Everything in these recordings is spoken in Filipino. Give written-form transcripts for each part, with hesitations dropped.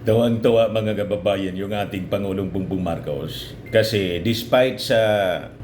Tuwang-tuwa mga kababayan yung ating Pangulong Bongbong Marcos kasi despite sa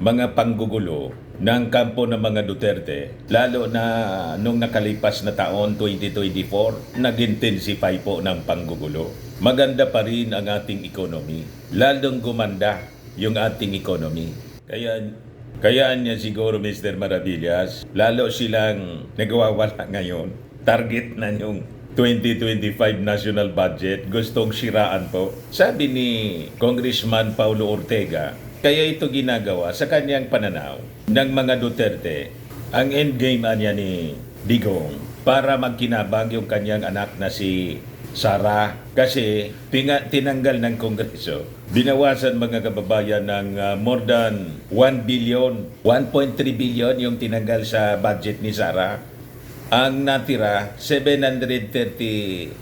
mga panggugulo ng kampo ng mga Duterte, lalo na nung nakalipas na taon 2024, nag-intensify po ng panggugulo. Maganda pa rin ang ating economy. Lalong gumanda yung ating economy. Kaya niya siguro Mr. Maravillas, lalo silang nagwawala ngayon. Target na yung 2025 national budget, gustong siraan po. Sabi ni Congressman Paulo Ortega, kaya ito ginagawa sa kanyang pananaw ng mga Duterte, ang endgame niya ni Digong para magkinabang yung kanyang anak na si Sara kasi tinanggal ng Kongreso. Binawasan mga kababayan ng more than 1 billion, 1.3 billion yung tinanggal sa budget ni Sara. Ang natira, 733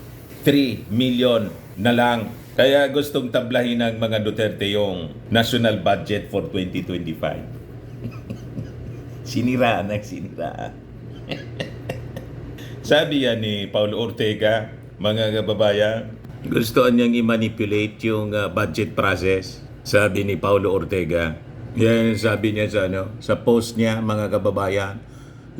million na lang. Kaya gustong tablahin ng mga Duterte yung national budget for 2025. Siniraan ang siniraan. Sabi yan ni Paulo Ortega, mga kababayan, gusto niyang i-manipulate yung budget process. Sabi ni Paulo Ortega. Yan sabi niya sa post niya, mga kababayan.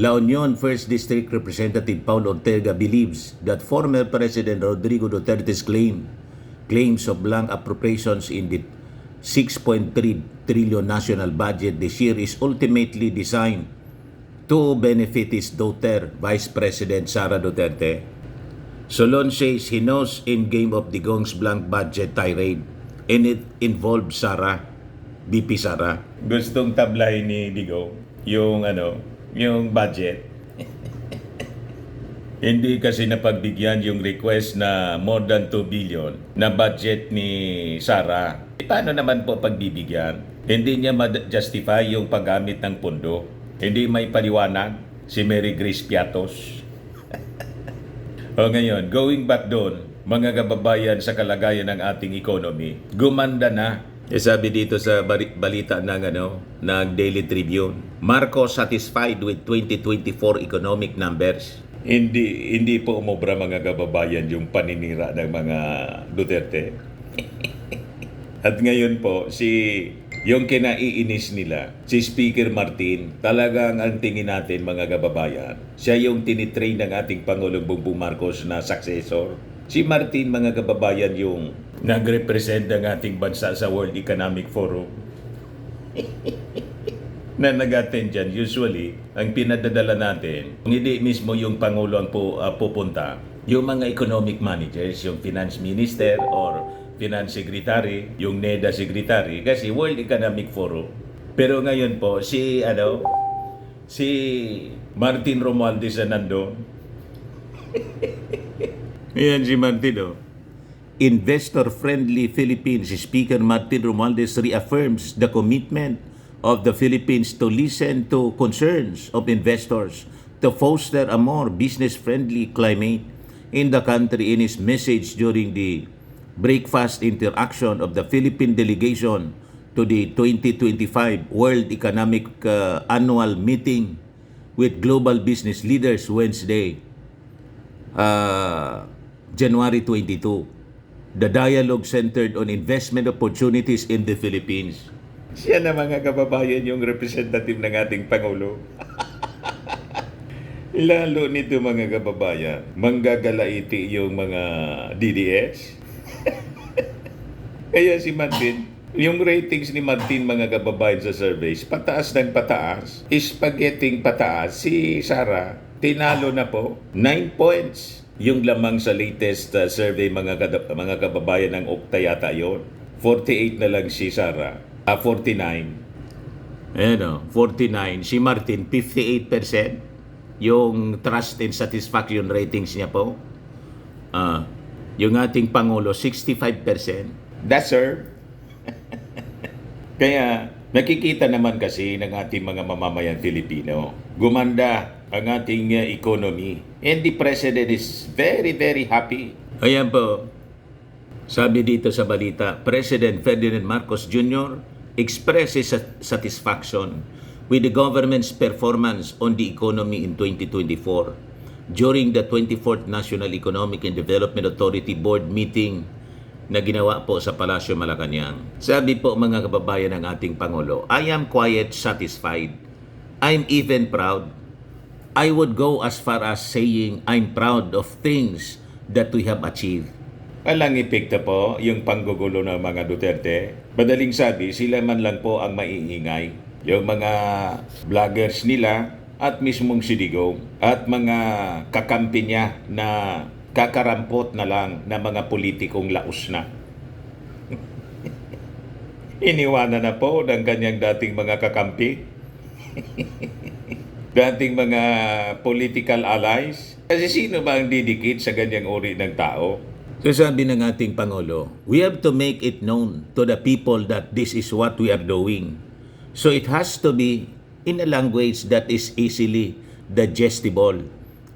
La Union 1st District Representative Paul Ortega believes that former President Rodrigo Duterte's claims of blank appropriations in the 6.3 trillion national budget this year is ultimately designed to benefit his daughter, Vice President Sara Duterte. Solon says he knows in game of Digong's blank budget tirade and it involved Sara, BP Sara. Gustong tablay ni Digong yung budget. Hindi kasi napagbigyan yung request na more than 2 billion na budget ni Sara. Paano naman po pagbibigyan? Hindi niya ma-justify yung paggamit ng pondo. Hindi may paliwanag si Mary Grace Piatos. O ngayon, going back doon, mga kababayan sa kalagayan ng ating economy, gumanda na. Sabi dito sa balita ng Daily Tribune, Marcos satisfied with 2024 economic numbers. Hindi po umobra mga kababayan yung paninira ng mga Duterte. At ngayon po, yung kinaiinis nila, si Speaker Martin, talagang ang tingin natin mga kababayan, siya yung tinitrain ng ating Pangulong Bongbong Marcos na successor. Si Martin, mga kababayan, yung nag-represent ng ating bansa sa World Economic Forum na nag-attend dyan. Usually, ang pinadadala natin, hindi mismo yung Pangulo ang pupunta, yung mga economic managers, yung Finance Minister or Finance Secretary, yung NEDA Secretary, kasi World Economic Forum. Pero ngayon po, si Martin Romualdez na nandun. Ayan si Martin, Investor-friendly Philippines. Speaker Martin Romualdez reaffirms the commitment of the Philippines to listen to concerns of investors to foster a more business-friendly climate in the country. In his message during the breakfast interaction of the Philippine delegation to the 2025 World Economic Annual Meeting with global business leaders Wednesday, January 22. The dialogue centered on investment opportunities in the Philippines. Siya na mga kababayan yung representative ng ating Pangulo. Lalo nito mga kababayan, manggagalaiti yung mga DDS. Kaya si Martin, yung ratings ni Martin mga kababayan sa surveys, pataas ng pataas, spaghetting pataas. Si Sara, tinalo na po, 9 points. Yung lamang sa latest survey mga kababayan ng Okta yata yun. 48 na lang si Sara. 49. 49. Si Martin, 58%. Yung trust and satisfaction ratings niya po. Yung ating Pangulo, 65%. That's her. Kaya, nakikita naman kasi ng ating mga mamamayan Filipino, gumanda ang ating economy. And the President is very, very happy. Ayan po, sabi dito sa balita, President Ferdinand Marcos Jr. expresses satisfaction with the government's performance on the economy in 2024 during the 24th National Economic and Development Authority Board meeting na ginawa po sa Palasyo Malacanang. Sabi po mga kababayan ng ating Pangulo, I am quite satisfied. I'm even proud. I would go as far as saying I'm proud of things that we have achieved. Walang epekto po yung panggugulo ng mga Duterte. Madaling sabi, sila man lang po ang maiingay. Yung mga vloggers nila at mismong si Digong at mga kakampi niya na kakarampot na lang na mga politikong laos na. Iniwanan na po ng kanyang dating mga kakampi. Dating mga political allies. Kasi sino ba ang didikit sa ganyang uri ng tao? So sabi ng ating Pangulo, we have to make it known to the people that this is what we are doing. So it has to be in a language that is easily digestible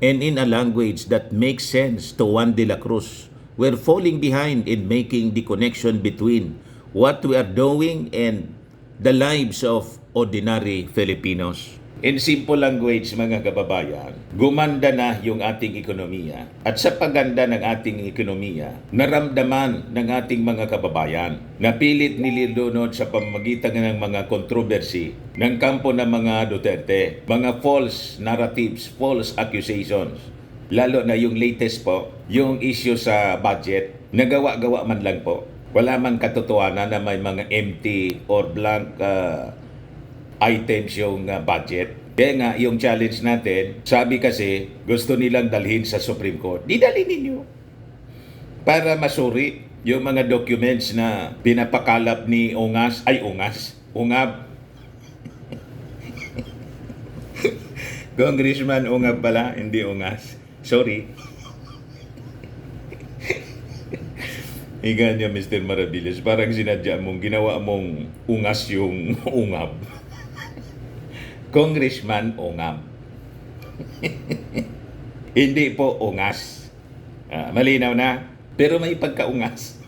and in a language that makes sense to Juan de la Cruz. We're falling behind in making the connection between what we are doing and the lives of ordinary Filipinos. In simple language, mga kababayan, gumanda na yung ating ekonomiya. At sa paganda ng ating ekonomiya, naramdaman ng ating mga kababayan na pilit nililunod sa pamamagitan ng mga controversy ng kampo ng mga Duterte, mga false narratives, false accusations. Lalo na yung latest po, yung issue sa budget, nagawa-gawa man lang po. Wala man katotohanan na may mga empty or blank items yung budget. Kaya nga, yung challenge natin, sabi kasi, gusto nilang dalhin sa Supreme Court. Di dalhin ninyo. Para masuri yung mga documents na pinapakalap ni Ungab. Congressman Ungab pala, hindi Ungas. Sorry. Higa niya, Mr. Maravillas. Parang sinadya mong, ginawa mong ungas yung Ungab. Congressman Ungab. Hindi po ungas. Malinaw na. Pero may pagkaungas.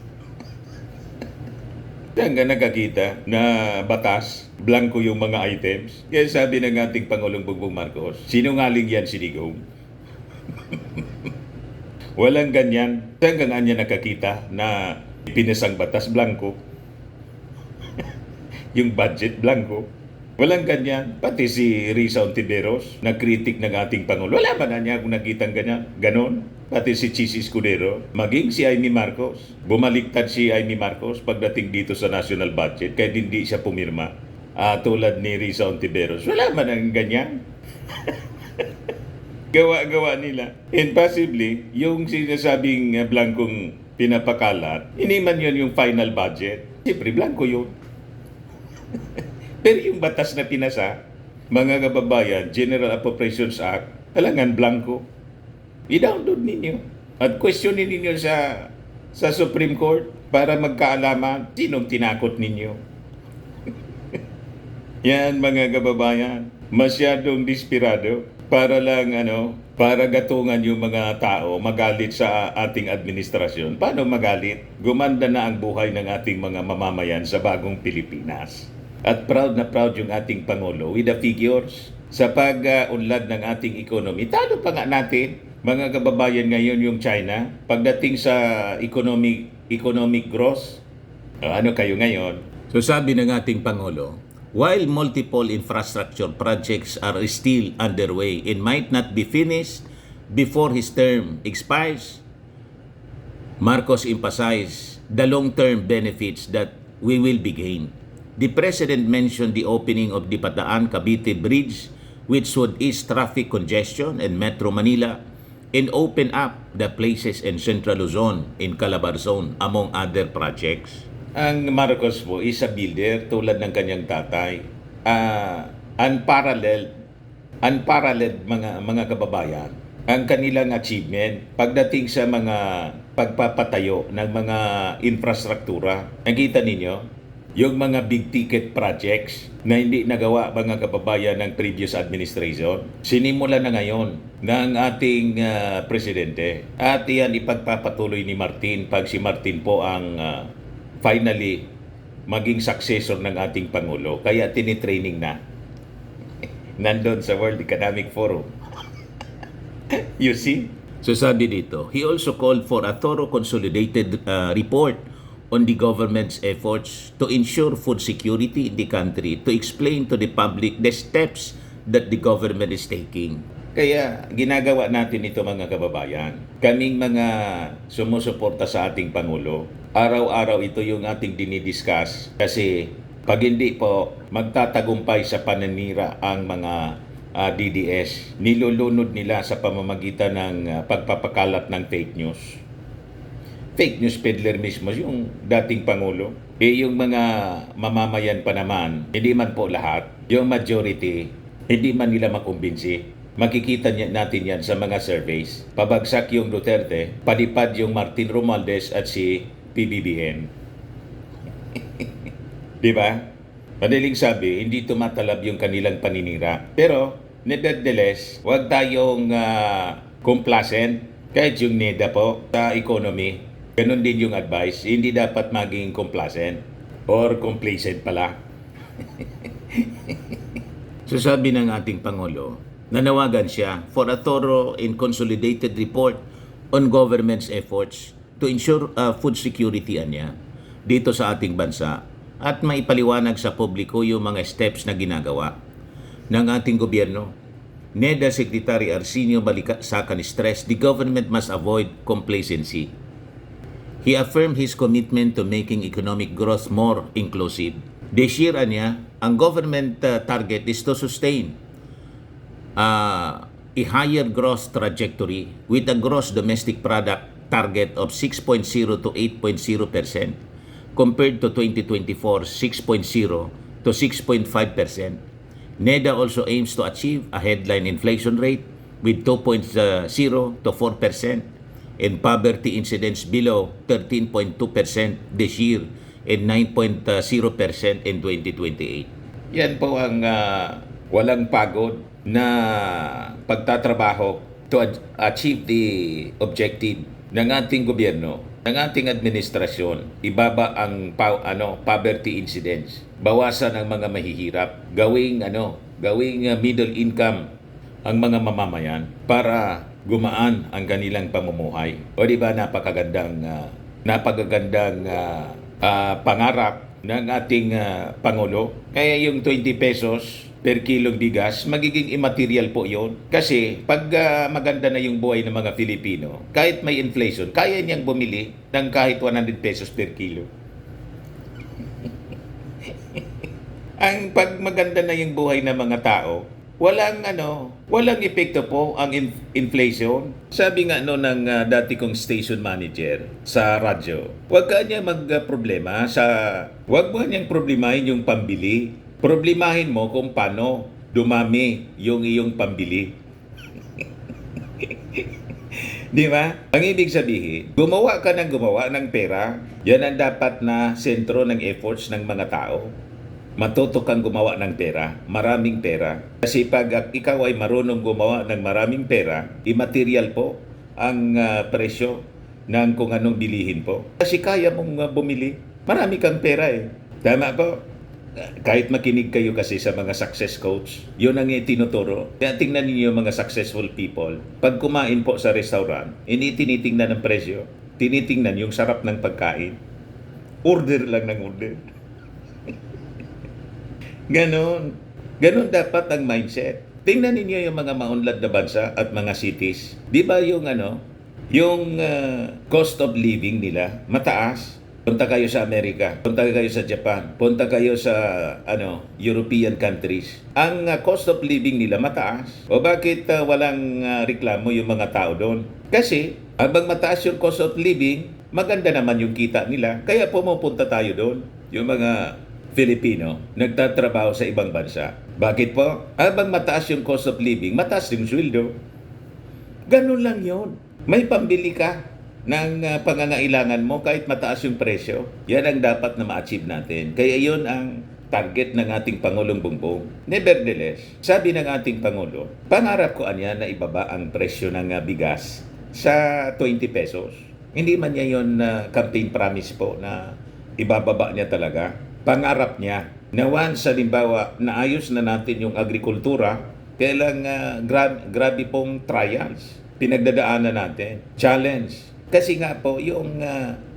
Hanggang nakakita na batas, blanco yung mga items. Kaya sabi ng ating Pangulong Bongbong Marcos, sinungaling yan si Digong. Walang ganyan. Hanggang anya nakakita na pinasang batas, blanco. Yung budget, blanco. Walang ganyan. Pati si Risa Ontiveros, nagkritik ng ating Pangulo. Wala ba na niya kung nakitang ganyan? Ganon. Pati si Chis Escudero, maging si Amy Marcos. Bumaliktad si Amy Marcos pagdating dito sa national budget kahit hindi siya pumirma. Tulad ni Risa Ontiveros. Wala ba na ganyan? Gawa-gawa nila. And possibly, yung sinasabing blankong pinapakalat, hindi man yun yung final budget. Siyempre, blanco yun. Pero yung batas na pinasa, mga kababayan, General Appropriations Act, talangan blanco. I-download ninyo. At questionin ninyo sa Supreme Court para magkaalaman sinong tinakot ninyo. Yan mga kababayan, masyadong desperado para lang para gatungan yung mga tao magalit sa ating administrasyon. Paano magalit? Gumanda na ang buhay ng ating mga mamamayan sa bagong Pilipinas. At proud na proud yung ating Pangulo with the figures sa pag-unlad ng ating economy. Talo pa nga natin, mga kababayan ngayon yung China, pagdating sa economic growth. Ano kayo ngayon? So sabi ng ating Pangulo, while multiple infrastructure projects are still underway and might not be finished before his term expires, Marcos emphasized the long-term benefits that we will be gained. The President mentioned the opening of the Bataan-Cavite Bridge, which would ease traffic congestion in Metro Manila and open up the places in Central Luzon in Calabarzon, among other projects. Ang Marcos po is a builder tulad ng kanyang tatay. Unparalleled mga kababayan. Ang kanilang achievement pagdating sa mga pagpapatayo ng mga infrastruktura. Nakita ninyo? Yung mga big ticket projects na hindi nagawa mga kababayan ng previous administration, sinimula na ngayon ng ating presidente. At yan ipagpapatuloy ni Martin pag si Martin po ang finally maging successor ng ating Pangulo. Kaya tinitraining na. Nandun sa World Economic Forum. You see? So sabi dito, he also called for a thorough consolidated report on the government's efforts to ensure food security in the country, to explain to the public the steps that the government is taking. Kaya ginagawa natin ito mga kababayan. Kaming mga sumusuporta sa ating Pangulo, araw-araw ito yung ating dinidiscuss kasi pag hindi po magtatagumpay sa pananira ang mga DDS, nilulunod nila sa pamamagitan ng pagpapakalat ng fake news. Fake news peddler mismo yung dating Pangulo. Yung mga mamamayan pa naman, hindi man po lahat, yung majority, hindi man nila makumbinsi. Makikita natin yan sa mga surveys. Pabagsak yung Duterte, palipad yung Martin Romualdez at si PBBM. Di ba? Madaling sabi, hindi tumatalab yung kanilang paninira. Pero, nevertheless, huwag tayong complacent. Kahit yung NEDA po sa economy, ganun din yung advice. Hindi dapat maging complacent or complacent pala. So sabi ng ating Pangulo, nanawagan siya for a thorough and consolidated report on government's efforts to ensure food security niya dito sa ating bansa at maipaliwanag sa publiko yung mga steps na ginagawa ng ating gobyerno. NEDA Secretary Arsenio Balisacan stressed the government must avoid complacency. He affirmed his commitment to making economic growth more inclusive. This year, ang government target is to sustain a higher growth trajectory with a gross domestic product target of 6.0 to 8.0% compared to 2024 6.0 to 6.5%. NEDA also aims to achieve a headline inflation rate with 2.0 to 4% and poverty incidence below 13.2% this year and 9.0% in 2028. Yan po ang walang pagod na pagtatrabaho to achieve the objective ng ating gobyerno, ng ating administrasyon. Ibaba ang poverty incidence, bawasan ang mga mahihirap, gawing middle income ang mga mamamayan para gumaan ang kanilang pamumuhay. O di ba napakagandang pangarap ng ating Pangulo. Kaya yung 20 pesos per kilong bigas, magiging immaterial po yun. Kasi pag maganda na yung buhay ng mga Pilipino, kahit may inflation, kaya niyang bumili ng kahit 100 pesos per kilo. Ang pag maganda na yung buhay ng mga tao, walang epekto po ang inflation. Sabi nga ng dati kong station manager sa radyo, huwag ka niya magproblema huwag mo niyang problemahin yung pambili. Problemahin mo kung paano dumami yung iyong pambili. Di ba? Ang ibig sabihin, gumawa ng pera. Yan ang dapat na sentro ng efforts ng mga tao. Matuto kang gumawa ng pera, maraming pera. Kasi pag ikaw ay marunong gumawa ng maraming pera, immaterial po ang presyo ng kung anong bilihin po. Kasi kaya mong bumili, marami kang pera eh. Tama po? Kahit makinig kayo kasi sa mga success coach, yun ang itinuturo. Kaya tingnan niyo yung mga successful people. Pag kumain po sa restaurant, hindi tinitingnan ang presyo. Tinitingnan yung sarap ng pagkain. Order lang ng order. Ganon dapat ang mindset. Tingnan ninyo yung mga maunlad na bansa at mga cities. Di ba yung cost of living nila mataas? Punta kayo sa Amerika, punta kayo sa Japan, punta kayo sa European countries. Ang cost of living nila mataas. O bakit walang reklamo yung mga tao doon? Kasi habang mataas yung cost of living, maganda naman yung kita nila. Kaya pumupunta tayo doon. Yung mga Filipino nagtatrabaho sa ibang bansa. Bakit po? Habang mataas yung cost of living, mataas yung sweldo. Ganun lang yon. May pambili ka ng pangangailangan mo kahit mataas yung presyo. Yan ang dapat na ma-achieve natin. Kaya yon ang target ng ating Pangulong Bongbong. Nevertheless, sabi ng ating Pangulo, pangarap ko anya na ibaba ang presyo ng bigas sa 20 pesos. Hindi man niya yon campaign promise po na ibababa niya talaga. Pangarap niya na once halimbawa naayos na natin yung agrikultura, kailang grabe pong trials pinagdadaanan natin, challenge Kasi nga po, yung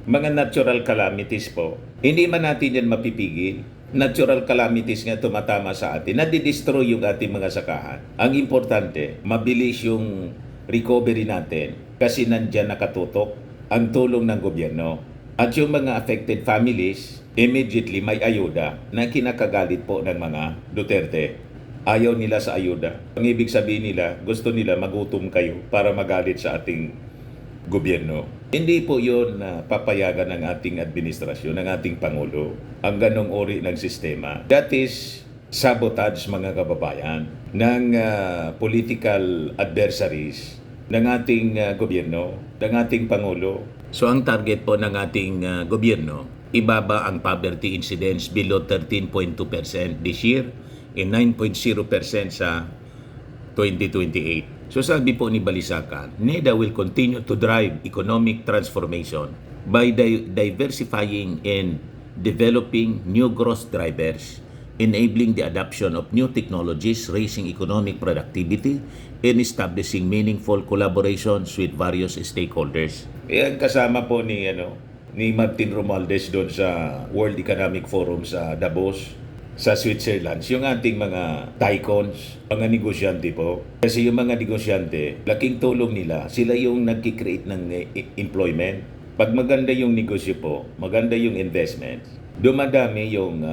mga natural calamities po, hindi man natin yan mapipigil. Natural calamities nga tumatama sa atin, nadidestroy yung ating mga sakahan. Ang importante, mabilis yung recovery natin kasi nandyan nakatutok ang tulong ng gobyerno. At yung mga affected families, immediately may ayuda na kinakagalit po ng mga Duterte. Ayaw nila sa ayuda. Ang ibig sabihin nila, gusto nila magutom kayo para magalit sa ating gobyerno. Hindi po yun na papayagan ng ating administrasyon, ng ating Pangulo, ang ganong uri ng sistema. That is sabotage, mga kababayan, ng political adversaries ng ating gobyerno, ng ating Pangulo. So ang target po ng ating gobyerno, ibaba ang poverty incidence below 13.2% this year and 9.0% sa 2028. So sabi po ni Balisacan, NEDA will continue to drive economic transformation by diversifying and developing new growth drivers, enabling the adoption of new technologies, raising economic productivity, and establishing meaningful collaborations with various stakeholders. Yan kasama po ni Martin Romualdez doon sa World Economic Forum sa Davos, sa Switzerland, yung ating mga tycoons, mga negosyante po. Kasi yung mga negosyante, laking tulong nila, sila yung nagkikreate ng employment. Pag maganda yung negosyo po, maganda yung investment, dumadami yung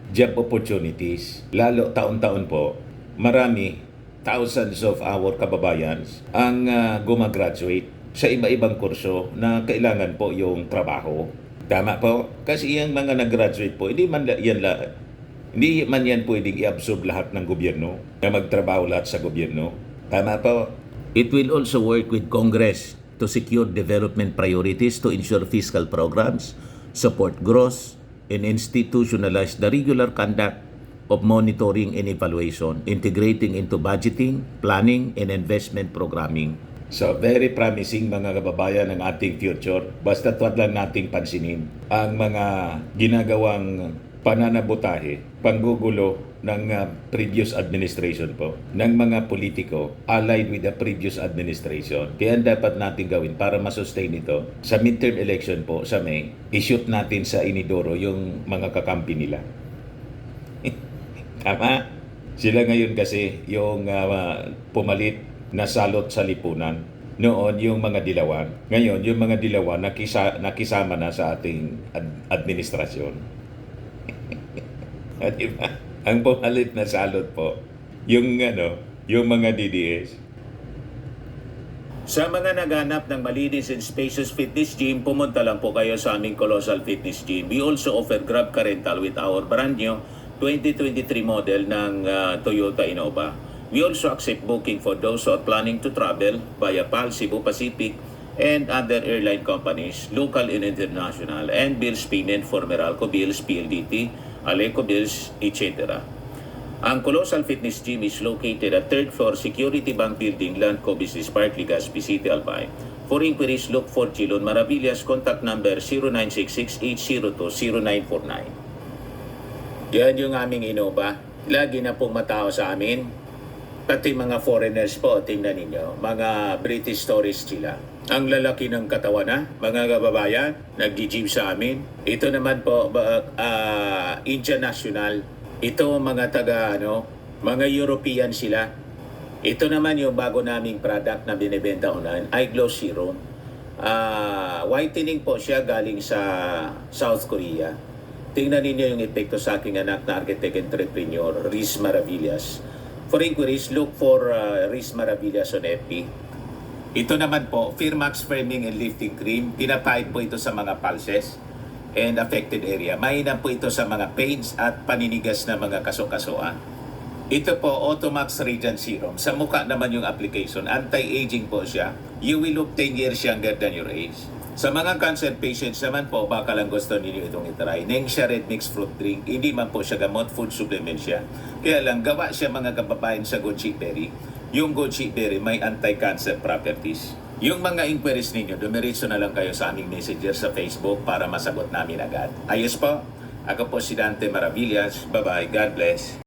job opportunities. Lalo taon-taon po, marami, thousands of our kababayans ang gumagraduate sa iba-ibang kurso na kailangan po yung trabaho. Tama po? Kasi yung mga nag-graduate po, hindi man yan pwedeng i-absorb lahat ng gobyerno, na magtrabaho lahat sa gobyerno. Tama po? It will also work with Congress to secure development priorities to ensure fiscal programs, support growth, and institutionalize the regular conduct of monitoring and evaluation, integrating into budgeting, planning, and investment programming. So, very promising mga kababayan ng ating future. Basta't wag lang nating pansinin ang mga ginagawang pananabotahe, panggugulo ng previous administration po, ng mga politiko allied with the previous administration. Kaya dapat natin gawin para masustain ito. Sa midterm election po, sa May, i-shoot natin sa Inidoro yung mga kakampi nila. Tama? Sila ngayon kasi yung pumalit na salot sa lipunan. Noon, yung mga dilawan. Ngayon, yung mga dilawan nakisama na sa ating administrasyon. Diba? Ang pumalit na salot po, yung mga DDS. Sa mga naghanap ng malinis and spacious fitness gym, pumunta lang po kayo sa aming Colossal Fitness Gym. We also offer Grab Car Rental with our brand new 2023 model ng Toyota Innova. We also accept booking for those who are planning to travel via PAL, Cebu Pacific, and other airline companies, local and international, and bills payment for Meralco Bills, PLDT, Aleco Bills, etc. Ang Colossal Fitness Gym is located at 3rd floor Security Bank Building, Landco Business Park, Legazpi City, Albay. For inquiries, look for Chilon Maravillas. Contact number 0966-802-0949. Yan yung aming Innova. Lagi na pong matao sa amin. Pati mga foreigners po, tingnan ninyo. Mga British tourists sila. Ang lalaki ng katawan na, mga kababayan, nag-gym sa amin. Ito naman po, international. Ito mga mga European sila. Ito naman yung bago naming product na binibenta online, iGlow Serum. Whitening po siya galing sa South Korea. Tingnan ninyo yung epekto sa aking anak na architect entrepreneur, Riz Maravillas. For inquiries, look for Riz Maravillas on FB. Ito naman po, Firmax Firming and Lifting Cream. Pinapahid po ito sa mga pulses and affected area. Mainam po ito sa mga pains at paninigas na mga kaso-kasuan. Ito po, Automax Radiant Serum. Sa mukha naman yung application. Anti-aging po siya. You will look 10 years younger than your age. Sa mga cancer patients naman po, baka lang gusto ninyo itong itry. Nengxia Red Mix Fruit Drink. Hindi man po siya gamot, food supplement siya. Kaya lang, gawa siya mga kababayan sa goji berry. Yung goji berry may anti-cancer properties. Yung mga inquiries ninyo, dumiretso na lang kayo sa aming messenger sa Facebook para masagot namin agad. Ayos po? Ako po si Dante Maravillas. Bye-bye. God bless.